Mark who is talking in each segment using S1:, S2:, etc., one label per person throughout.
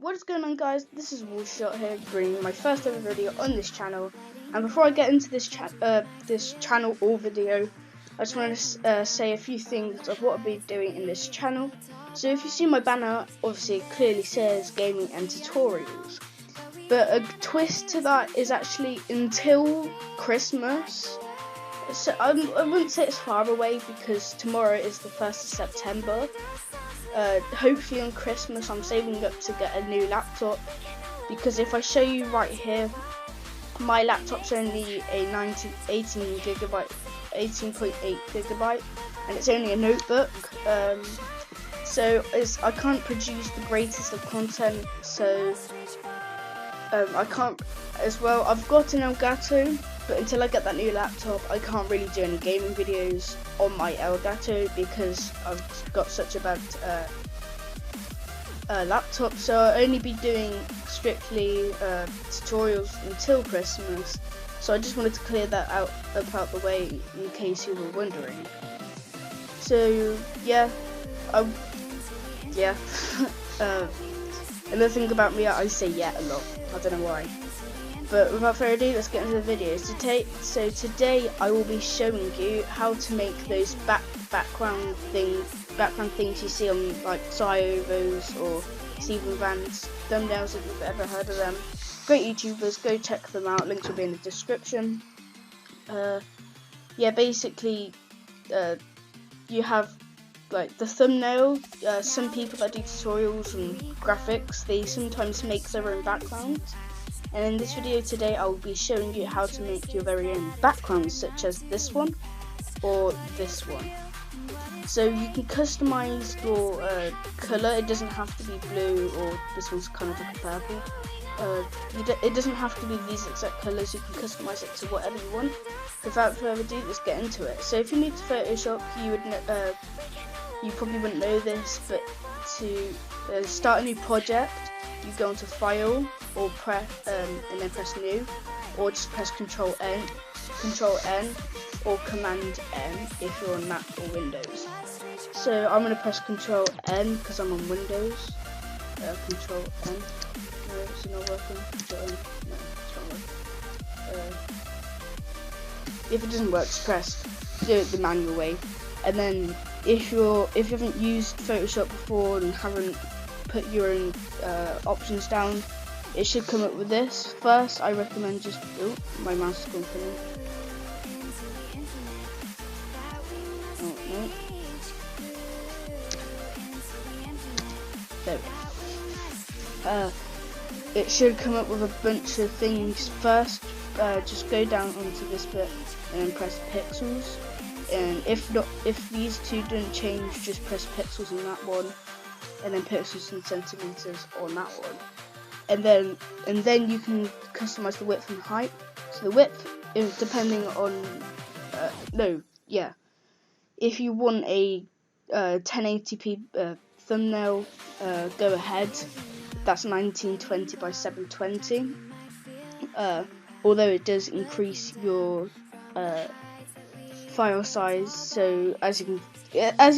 S1: What is going on, guys? This is Wolfzshot here, bringing my first ever video on this channel. And before I get into this channel or video, I just want to say a few things of what I'll be doing in this channel. So if you see my banner, obviously it clearly says gaming and tutorials. But a twist to that is actually until Christmas. So I wouldn't say it's far away because tomorrow is the 1st of September. Hopefully on Christmas I'm saving up to get a new laptop, because if I show you right here, my laptop's only a 18.8 gigabyte, and it's only a notebook. So I can't produce the greatest of content, so I can't as well. I've got an Elgato, but until I get that new laptop, I can't really do any gaming videos on my Elgato because I've got such a bad laptop. So I'll only be doing strictly tutorials until Christmas. So I just wanted to clear that out the way in case you were wondering. So yeah, another thing about me, I say yeah a lot. I don't know why. But without further ado, let's get into the video. So today I will be showing you how to make those background things you see on like Syovos or Stephen Van's thumbnails, if you've ever heard of them. Great YouTubers, go check them out. Links will be in the description. Yeah, basically, you have like the thumbnail. Some people that do tutorials and graphics, they sometimes make their own backgrounds. And in this video today, I will be showing you how to make your very own backgrounds, such as this one or this one. So you can customize your color. It doesn't have to be blue, or this one's kind of like a purple. It doesn't have to be these exact colors. You can customize it to whatever you want. Without further ado, let's get into it. So if you're new to Photoshop, you probably wouldn't know this, but to start a new project, you go into File or and then press New, or just press Control N, or Command N if you're on Mac or Windows. So I'm gonna press Control N because I'm on Windows. Control N. No, it's not working. Control N. No, it's not working. If it doesn't work, do it the manual way. And then if you haven't used Photoshop before and haven't put your own options down, it should come up with this. First, I recommend just my mouse is gone for me. Oh no. There we go. It should come up with a bunch of things. First, just go down onto this bit and then press pixels. And if these two don't change, just press pixels on that one, and then pixels and centimeters on that one, and then you can customize the width and height. So the width is depending on if you want a 1080p thumbnail, go ahead. That's 1920 by 720. Although it does increase your file size. So as you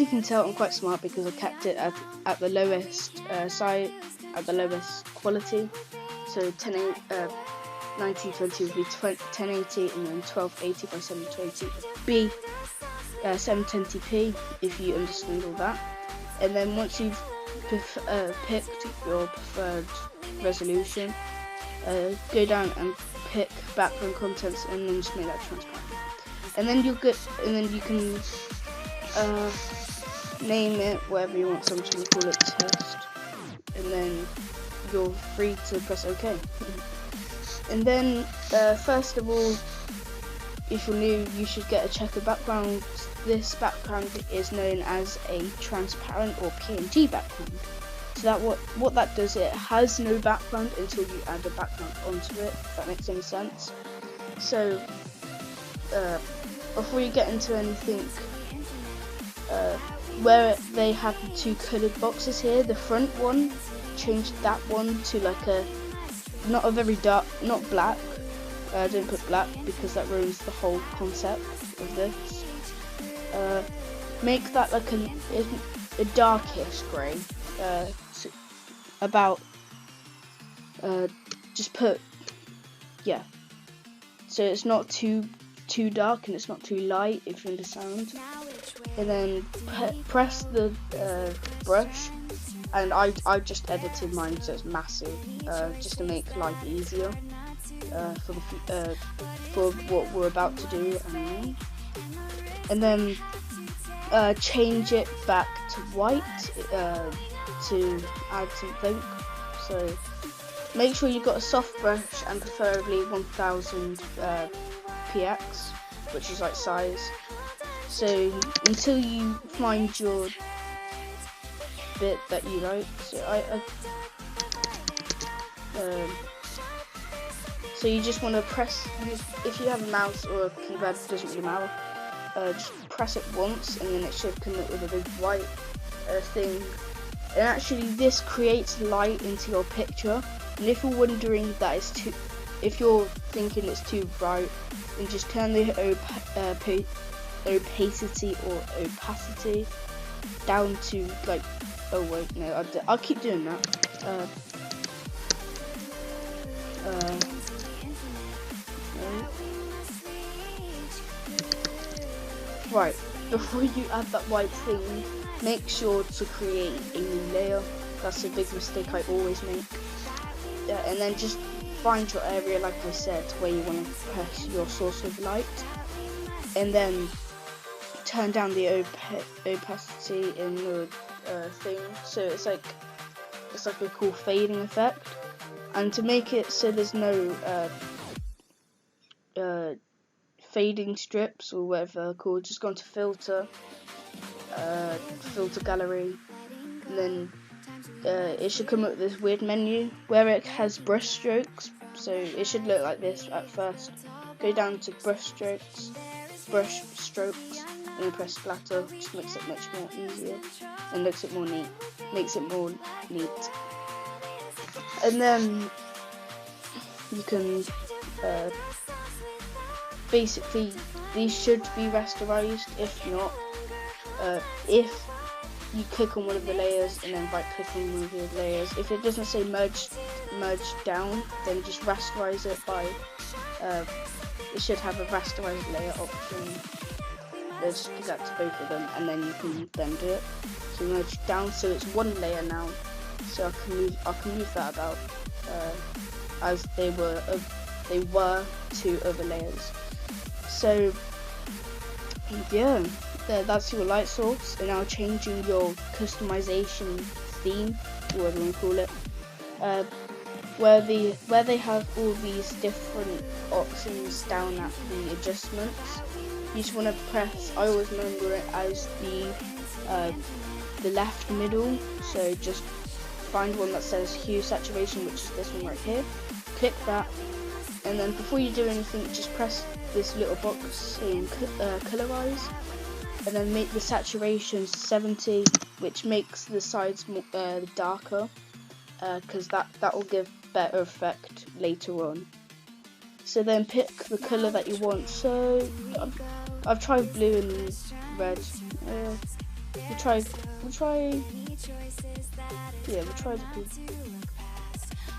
S1: can tell, I'm quite smart because I kept it at the lowest lowest quality. So 1920 would be 1080, and then 1280 by 720 would be 720p, if you understand all that. And then once you've picked your preferred resolution, go down and pick background contents, and then just make that transparent. And then you can name it whatever you want. So I'm just going to call it test, and then you're free to press OK. And then first of all, if you're new, you should get a checker background. This background is known as a transparent or PNG background. So that what that does, it has no background until you add a background onto it, if that makes any sense. So before you get into anything, where they have the two coloured boxes here, the front one, change that one to like not a very dark, not black. Don't put black because that ruins the whole concept of this. Make that like a darkish grey, about just put, yeah, so it's not too dark and it's not too light, if you understand. And then press the brush, and I just edited mine so it's massive, just to make life easier for what we're about to do. And then change it back to white to add something. So make sure you've got a soft brush and preferably 1000 px, which is like size. So until you find your bit that you like. So so you just want to press, if you have a mouse or a keypad, it doesn't really matter. Just press it once and then it should come up with a big white thing. And actually this creates light into your picture. And if you're wondering that it's too, if you're thinking it's too bright, then just turn the opacity or opacity down to like, oh wait, no, I'll keep doing that. No. Right, before you add that white thing, make sure to create a new layer. That's a big mistake I always make. And then just find your area, like I said, where you want to press your source of light, and then turn down the opacity in the thing, so it's like a cool fading effect. And to make it so there's no fading strips or whatever they're called, just go into filter, filter gallery, and then it should come up with this weird menu where it has brush strokes. So it should look like this at first. Go down to brush strokes, and then press splatter. Just makes it much more easier and makes it more neat. And then you can basically, these should be rasterized. If not, if you click on one of the layers and then right click on one of the layers, if it doesn't say merge down, then just rasterize it by it should have a rasterize layer option. Just do that to both of them, and then you can then do it. So merge down, so it's one layer now. So I can move that about as they were 2 other layers. So yeah, that's your light source. And now changing your customization theme, or whatever you want to call it, where they have all these different options down at the adjustments. You just want to press, I always remember it as the left middle, so just find one that says hue saturation, which is this one right here. Click that, and then before you do anything, just press this little box saying colorize, and then make the saturation 70, which makes the sides more darker, because that will give better effect later on. So then pick the color that you want. So I've tried blue and red. We'll try the blue.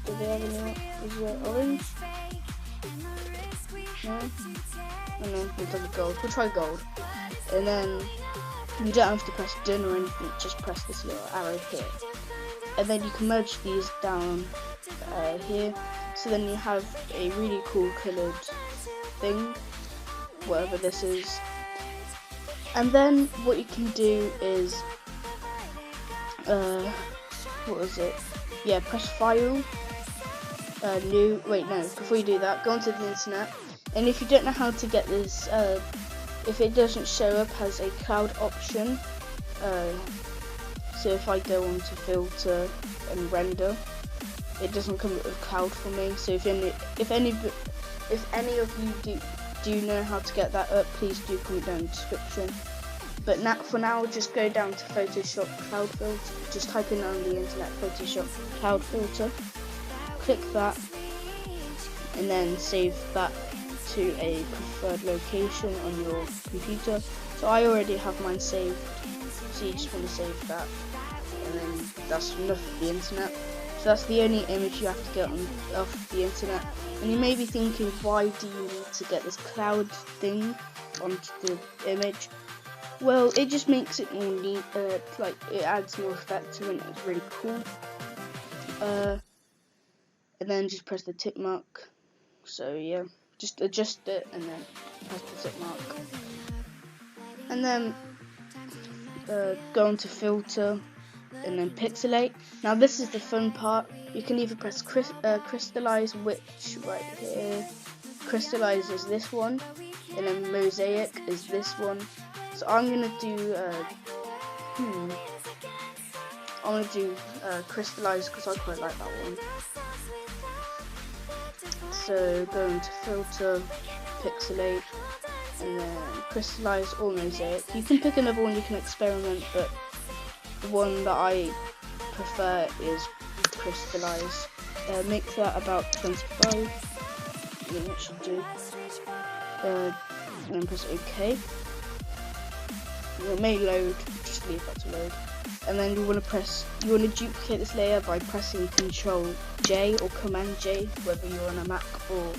S1: Do they have any? Is there orange? No? Oh no, we'll take gold. We'll try gold. And then you don't have to press done or anything, just press this little arrow here. And then you can merge these down here. So then you have a really cool coloured thing, whatever this is. And then what you can do is, what was it? Yeah, press file, new, wait no, before you do that, go onto the internet. And if you don't know how to get this, if it doesn't show up as a cloud option, so if I go on to filter and render, it doesn't come up with cloud for me. So if any of you do know how to get that up, please do comment down in the description. But for now, just go down to Photoshop cloud filter. Just type in on the internet Photoshop cloud filter. Click that, and then save that to a preferred location on your computer. So I already have mine saved. So you just want to save that, and then that's enough of the internet. So that's the only image you have to get off the internet. And you may be thinking, why do you need to get this cloud thing onto the image? Well, it just makes it more neat, like it adds more effect to it, and it's really cool. And then just press the tick mark. So yeah, just adjust it and then press the tick mark. And then go into filter and then pixelate. Now this is the fun part. You can either press crystallize, which right here, crystallize is this one, and then mosaic is this one. So I'm gonna do crystallize because I quite like that one. So go into filter, pixelate, and then crystallize or mosaic. You can pick another one, you can experiment, but the one that I prefer is crystallize. Make that about 25. And then it should do. And then press OK. It may load, just leave that to load. And then you want to duplicate this layer by pressing Ctrl J or Command J, whether you're on a Mac or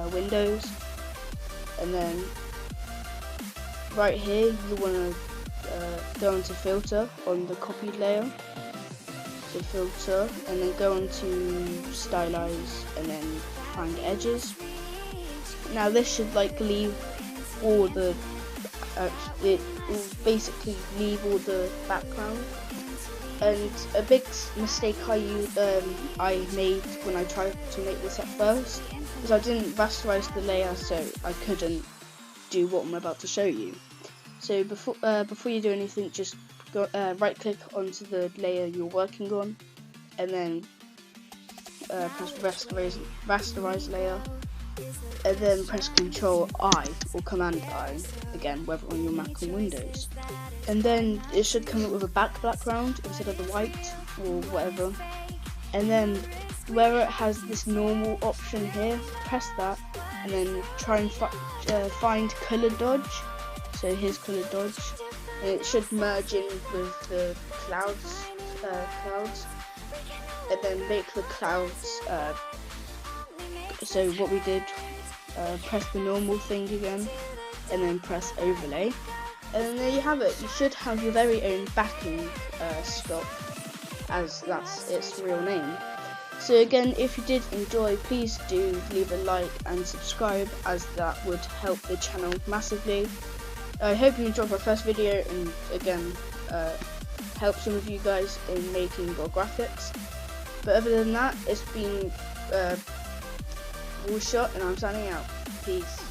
S1: Windows. And then right here you want to go into filter on the copied layer. So filter, and then go into stylize, and then find edges. Now this should like leave all the it will basically leave all the background. And a big mistake I made when I tried to make this at first is I didn't rasterize the layer, so I couldn't do what I'm about to show you. So before you do anything, just go right click onto the layer you're working on, and then press rasterize layer, and then press Ctrl I or Command I, again whether on your Mac or Windows. And then it should come up with a background instead of the white or whatever. And then where it has this normal option here, press that, and then try and find color dodge. So here's color dodge, and it should merge in with the clouds, and then make the clouds. So what we did, press the normal thing again, and then press overlay, and then there you have it. You should have your very own backing stock, as that's its real name. So again, if you did enjoy, please do leave a like and subscribe, as that would help the channel massively. I hope you enjoyed my first video, and again, help some of you guys in making your graphics. But other than that, it's been Wolfzshot, and I'm signing out. Peace.